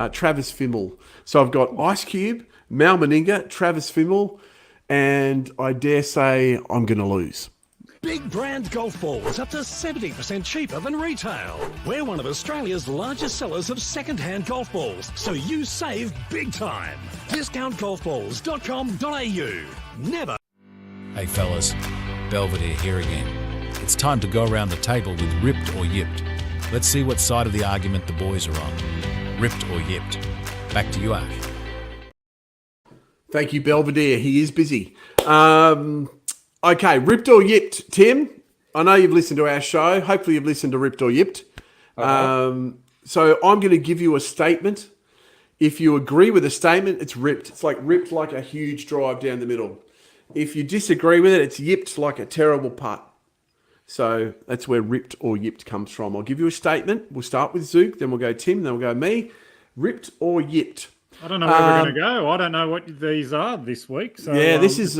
Travis Fimmel. So I've got Ice Cube, Mal Meninga, Travis Fimmel, and I dare say I'm going to lose. Big brand golf balls up to 70% cheaper than retail. We're one of Australia's largest sellers of second-hand golf balls, so you save big time. Discountgolfballs.com.au. Never. Hey fellas, Belvedere here again. It's time to go around the table with Ripped or Yipped. Let's see what side of the argument the boys are on. Ripped or Yipped. Back to you, Ash. Thank you, Belvedere. He is busy. Okay, Ripped or Yipped. Tim, I know you've listened to our show. Hopefully you've listened to Ripped or Yipped. So I'm going to give you a statement. If you agree with the statement, it's ripped. It's like ripped like a huge drive down the middle. If you disagree with it, it's yipped like a terrible putt. So that's where ripped or yipped comes from. I'll give you a statement. We'll start with Zook, then we'll go Tim, then we'll go me. Ripped or yipped. I don't know where we're going to go. I don't know what these are this week. So yeah, this is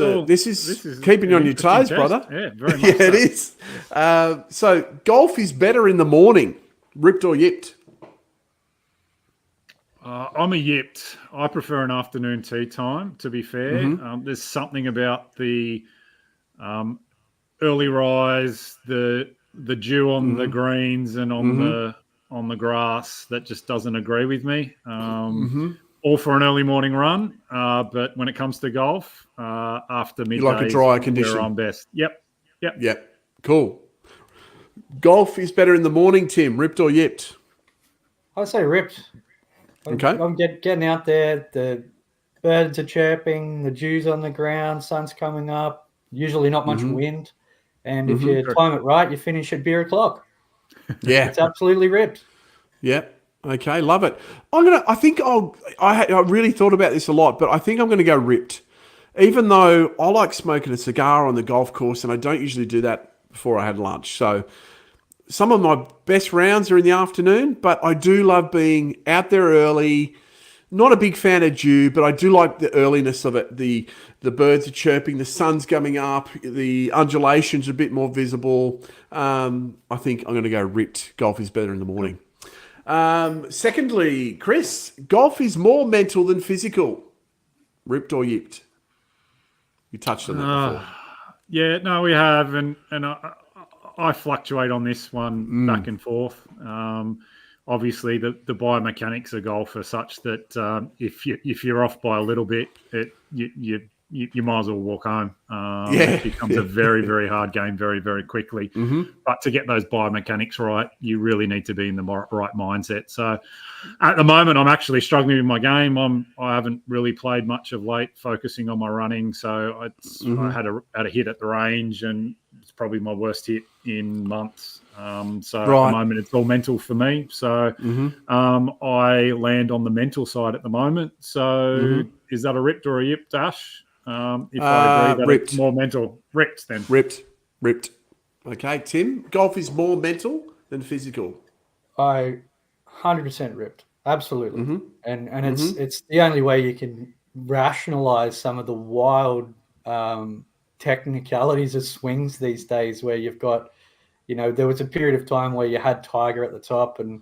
keeping you on your toes, brother. Yeah, very much. Yeah, it is. So golf is better in the morning. Ripped or yipped? I'm a yipped. I prefer an afternoon tea time, to be fair. There's something about the early rise, the dew on the greens and on the grass that just doesn't agree with me. All for an early morning run, but when it comes to golf, after midday, you like a drier condition. Where I'm best. Yep. Cool. Golf is better in the morning, Tim. Ripped or yipped? I say ripped. Okay. I'm getting out there. The birds are chirping. The dew's on the ground. Sun's coming up. Usually not much wind. And if you time it right, you finish at beer o'clock. Yeah. It's absolutely ripped. Yep. Okay, love it. I really thought about this a lot, but I think I'm going to go ripped. Even though I like smoking a cigar on the golf course, and I don't usually do that before I had lunch. So some of my best rounds are in the afternoon, but I do love being out there early. Not a big fan of dew, but I do like the earliness of it, the The birds are chirping. The sun's coming up. The undulations are a bit more visible. I think I'm going to go ripped. Golf is better in the morning. Secondly, Chris, golf is more mental than physical. Ripped or yipped? You touched on that before. Yeah, no, we have, and I fluctuate on this one back and forth. Obviously, the biomechanics of golf are such that if you're off by a little bit, you might as well walk home. It becomes a very, very hard game very, very quickly. But to get those biomechanics right, you really need to be in the right mindset. So at the moment, I'm actually struggling with my game. I haven't really played much of late, focusing on my running. So I had a hit at the range, and it's probably my worst hit in months. At the moment, it's all mental for me. So I land on the mental side at the moment. So is that a ripped or a yipped, Ash? If I agree that ripped. It's more mental. Ripped then. Ripped. Okay, Tim, golf is more mental than physical. I 100% ripped. Absolutely. And it's the only way you can rationalize some of the wild technicalities of swings these days, where you've got, there was a period of time where you had Tiger at the top and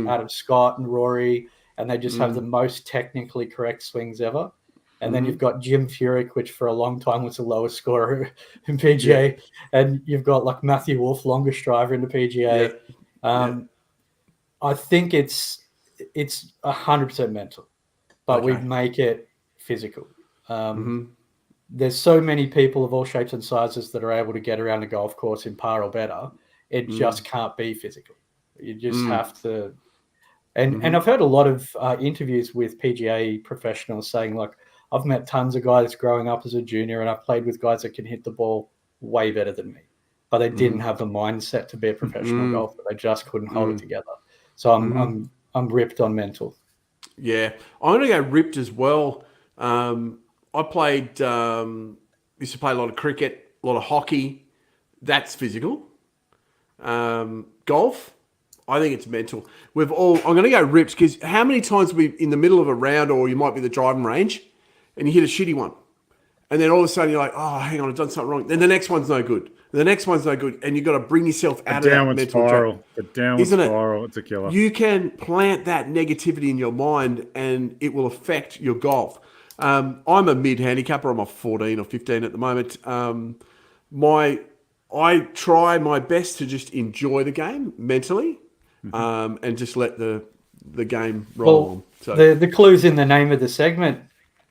Adam Scott and Rory, and they just have the most technically correct swings ever. And then you've got Jim Furyk, which for a long time was the lowest scorer in PGA. Yeah. And you've got like Matthew Wolff, longest driver in the PGA. Yeah. I think it's 100% mental, but we make it physical. There's so many people of all shapes and sizes that are able to get around a golf course in par or better. It just can't be physical. You just have to. And I've heard a lot of interviews with PGA professionals saying, like, I've met tons of guys growing up as a junior, and I've played with guys that can hit the ball way better than me, but they didn't have the mindset to be a professional golfer. They just couldn't hold it together. So I'm ripped on mental. Yeah, I'm going to go ripped as well. I played, used to play a lot of cricket, a lot of hockey. That's physical. Golf, I think it's mental. I'm going to go ripped, because how many times we in the middle of a round, or you might be the driving range, and you hit a shitty one, and then all of a sudden you're like, oh, hang on, I've done something wrong. Then the next one's no good. The next one's no good, and you've got to bring yourself out of that mental spiral. The downward spiral, it's a killer. You can plant that negativity in your mind, and it will affect your golf. I'm a mid-handicapper. I'm a 14 or 15 at the moment. I try my best to just enjoy the game mentally, and just let the game roll on. So the clue's in the name of the segment.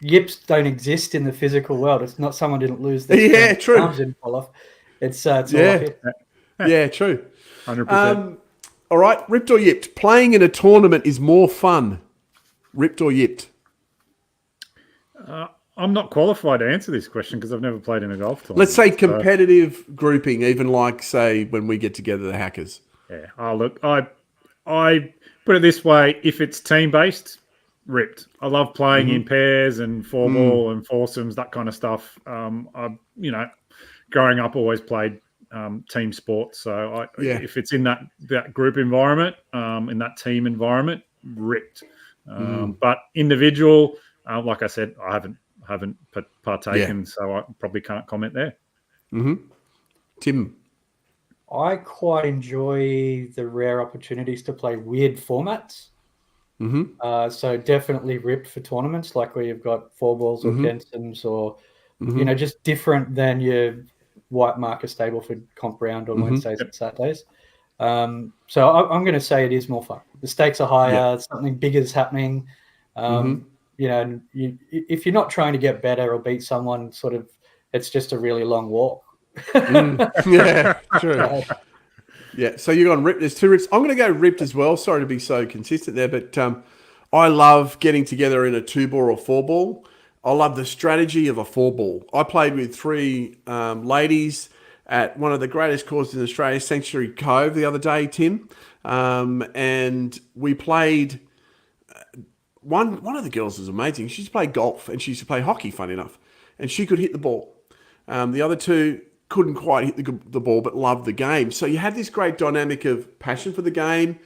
Yips don't exist in the physical world. It's not someone didn't lose their true. arms didn't fall off. It's all up here. Yeah, true. 100%. All right, ripped or yipped? Playing in a tournament is more fun. Ripped or yipped? I'm not qualified to answer this question because I've never played in a golf tournament. Let's say competitive grouping, even like, say, when we get together, the Hackers. Yeah. Oh, look, I put it this way. If it's team-based, ripped. I love playing in pairs and four ball and foursomes, that kind of stuff. Growing up, always played team sports. So if it's in that group environment, in that team environment, ripped. But individual, like I said, I haven't partaken, so I probably can't comment there. Tim? I quite enjoy the rare opportunities to play weird formats. So definitely ripped for tournaments, like where you've got four balls or Jensen's, or just different than your white marker Stableford comp round on Wednesdays and Saturdays. So I'm going to say it is more fun. The stakes are higher. Something bigger is happening. If you're not trying to get better or beat someone, it's just a really long walk. Yeah, true. Yeah, so you're on ripped. There's two rips. I'm going to go ripped as well. Sorry to be so consistent there, but I love getting together in a 2-ball or 4-ball. I love the strategy of a 4-ball. I played with 3 ladies at one of the greatest courses in Australia, Sanctuary Cove, the other day, Tim, and we played. One of the girls was amazing. She used to play golf and she used to play hockey, funny enough, and she could hit the ball. The other 2 couldn't quite hit the ball, but loved the game. So you had this great dynamic of passion for the game,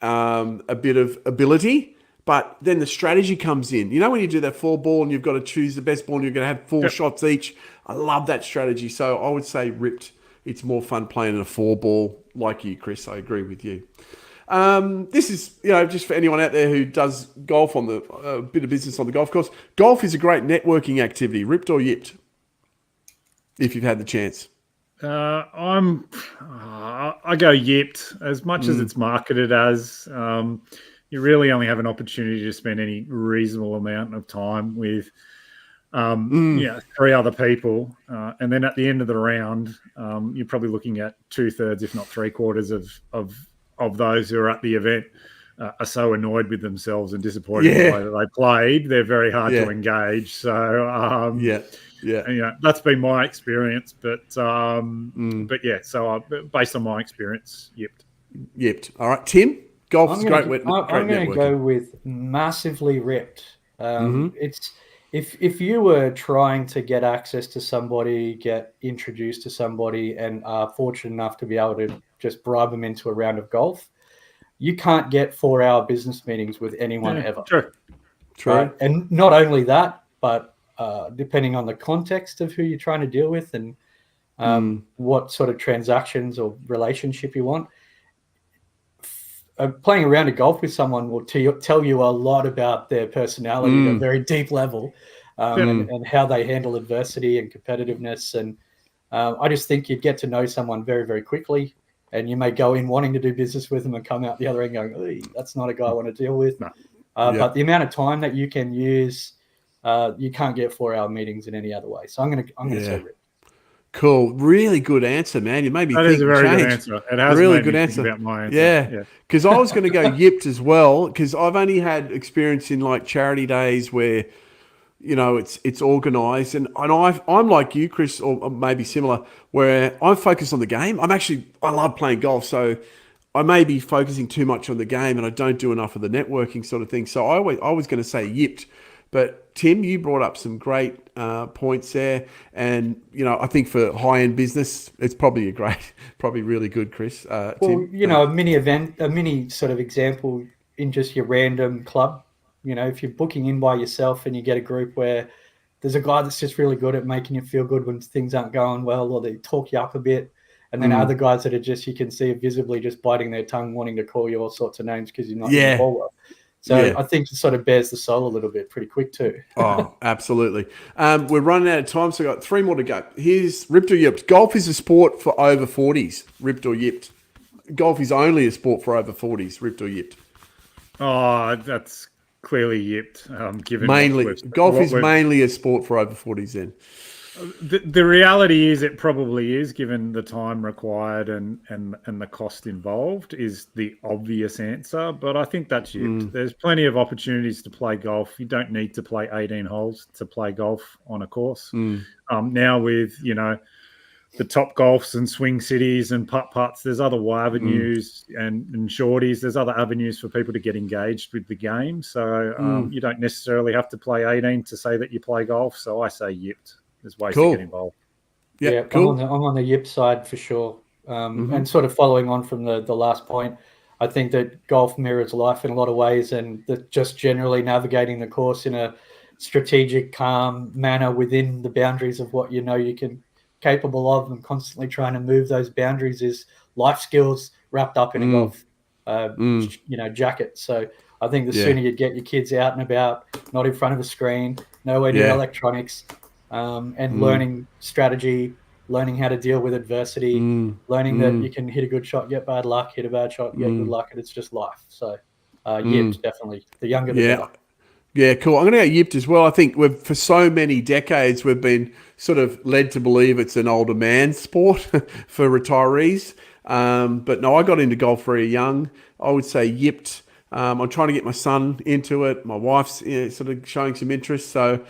a bit of ability, But then the strategy comes in. You know when you do that 4-ball and you've got to choose the best ball and you're going to have 4 shots each? I love that strategy. So I would say ripped. It's more fun playing in a 4-ball like you, Chris. I agree with you. This is, just for anyone out there who does golf on the bit of business on the golf course. Golf is a great networking activity. Ripped or yipped? If you've had the chance. I go yipped. As much as it's marketed as, you really only have an opportunity to spend any reasonable amount of time with 3 other people. And then at the end of the round, you're probably looking at 2/3, if not 3/4 of those who are at the event are so annoyed with themselves and disappointed in the way that they played. They're very hard to engage. So, that's been my experience. But yeah, so based on my experience, yipped. Yipped. All right, Tim. Golf is great. I'm going to go with massively ripped. It's if you were trying to get access to somebody, get introduced to somebody, and are fortunate enough to be able to just bribe them into a round of golf, you can't get 4-hour business meetings with anyone ever. True. Right? And not only that, but depending on the context of who you're trying to deal with and what sort of transactions or relationship you want, playing a round of golf with someone will tell you a lot about their personality at a very deep level and how they handle adversity and competitiveness. And I just think you'd get to know someone very, very quickly. And you may go in wanting to do business with them and come out the other end going, that's not a guy I want to deal with. No. But the amount of time that you can use, you can't get 4-hour meetings in any other way. So I'm going to say rip. Cool. Really good answer, man. You made me think. That is a very good answer. It has really good answer. About my answer. Yeah. Because I was going to go yipped as well, because I've only had experience in like charity days where, it's organised. And I'm like you, Chris, or maybe similar, where I'm focused on the game. I love playing golf. So I may be focusing too much on the game and I don't do enough of the networking sort of thing. So I was going to say yipped. But Tim, you brought up some great points there, and I think for high-end business, it's probably probably really good, Chris. Tim? A mini sort of example in just your random club. If you're booking in by yourself and you get a group where there's a guy that's just really good at making you feel good when things aren't going well, or they talk you up a bit, and then other guys that are just, you can see visibly just biting their tongue, wanting to call you all sorts of names because you're not in the ball well. So I think it sort of bears the soul a little bit pretty quick too. Oh, absolutely. We're running out of time, so I've got 3 more to go. Here's ripped or yipped. Golf is a sport for over 40s. Ripped or yipped. Golf is only a sport for over 40s. Ripped or yipped. Oh, that's clearly yipped. Given golf is mainly a sport for over 40s then. The reality is it probably is, given the time required and the cost involved, is the obvious answer. But I think that's yipped. There's plenty of opportunities to play golf. You don't need to play 18 holes to play golf on a course. Now with, the top golfs and swing cities and putt-putts, there's other avenues and shorties. There's other avenues for people to get engaged with the game. So you don't necessarily have to play 18 to say that you play golf. So I say yipped. There's ways to get involved. Yeah, cool. I'm on the yip side for sure. And sort of following on from the last point, I think that golf mirrors life in a lot of ways, and that just generally navigating the course in a strategic, calm manner within the boundaries of what you can capable of, and constantly trying to move those boundaries is life skills wrapped up in a golf jacket. So I think the sooner you get your kids out and about, not in front of a screen, nowhere near electronics, and learning strategy, learning how to deal with adversity, learning that you can hit a good shot, get bad luck, hit a bad shot, get good luck, and it's just life. So yipped, definitely. The younger the better. Yeah, cool. I'm going to go yipped as well. I think for so many decades, we've been sort of led to believe it's an older man sport for retirees. But no, I got into golf very young. I would say yipped. I'm trying to get my son into it. My wife's sort of showing some interest. So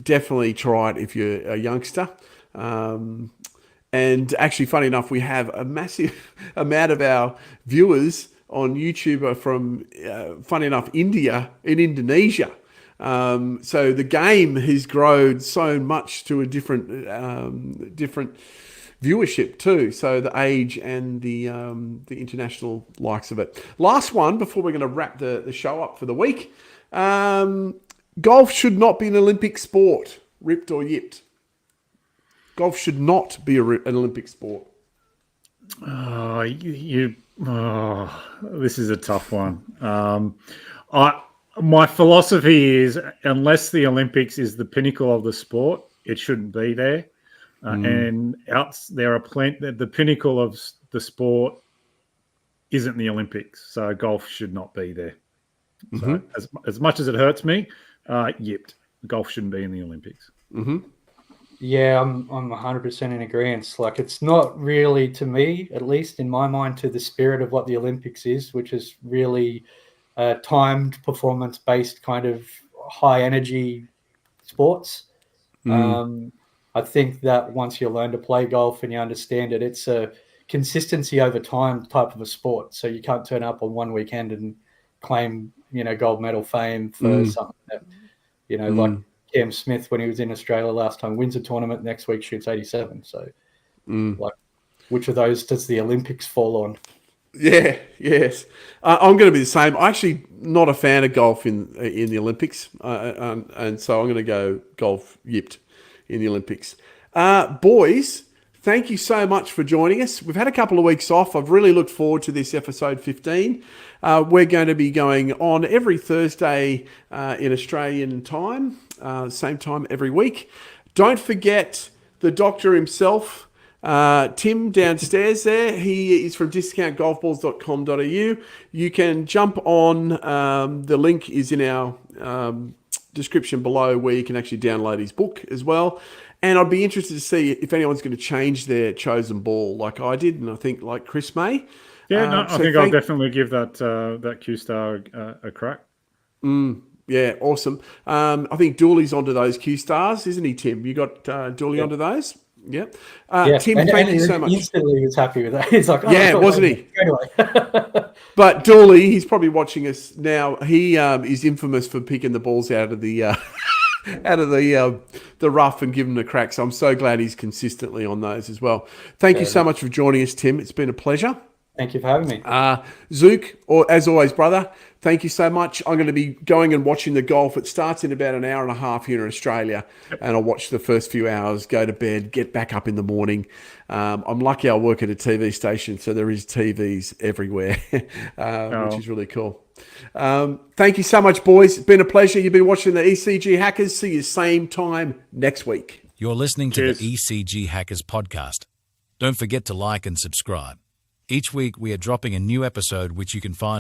definitely try it if you're a youngster. And actually, funny enough, we have a massive amount of our viewers on YouTube are from, funny enough, Indonesia. So the game has grown so much to a different viewership too. So the age and the international likes of it. Last one before we're going to wrap the show up for the week. Golf should not be an Olympic sport. Ripped or yipped? Golf should not be an Olympic sport. This is a tough one. My philosophy is, unless the Olympics is the pinnacle of the sport, it shouldn't be there. And there are plenty. The pinnacle of the sport isn't the Olympics, so golf should not be there. So as much as it hurts me, yipped. Golf shouldn't be in the Olympics. Yeah, I'm 100% in agreement. Like, it's not really, to me, at least in my mind, to the spirit of what the Olympics is, which is really timed, performance-based kind of high-energy sports. I think that once you learn to play golf and you understand it, it's a consistency over time type of a sport. So you can't turn up on one weekend and claim, gold medal fame for something that, like Cam Smith, when he was in Australia last time, wins a tournament, next week shoots 87. So, like, which of those does the Olympics fall on? Yeah, yes. I'm going to be the same. I'm actually not a fan of golf in the Olympics, and so I'm going to go golf yipped in the Olympics. Boys, thank you so much for joining us. We've had a couple of weeks off. I've really looked forward to this episode 15. We're going to be going on every Thursday in Australian time, same time every week. Don't forget the doctor himself, Tim downstairs there. He is from discountgolfballs.com.au. You can jump on, the link is in our description below, where you can actually download his book as well. And I'd be interested to see if anyone's going to change their chosen ball like I did, and I think like Chris may. Yeah, I think I'll definitely give that Q-Star a crack. Yeah, awesome. I think Dooley's onto those Q-Stars, isn't he, Tim? You got Dooley onto those? Yeah. Tim, thank you so much. Instantly was happy with that. He's like, wasn't he? Anyway. But Dooley, he's probably watching us now. He is infamous for picking the balls out of the rough and giving them a crack. So I'm so glad he's consistently on those as well. Thank you so much for joining us, Tim. It's been a pleasure. Thank you for having me. Zook, or as always, brother, thank you so much. I'm going to be going and watching the golf. It starts in about an hour and a half here in Australia, and I'll watch the first few hours, go to bed, get back up in the morning. I'm lucky I work at a TV station, so there is TVs everywhere, which is really cool. Thank you so much, boys. It's been a pleasure. You've been watching the ECG Hackers. See you same time next week. You're listening to the ECG Hackers Podcast. Don't forget to like and subscribe. Each week we are dropping a new episode which you can find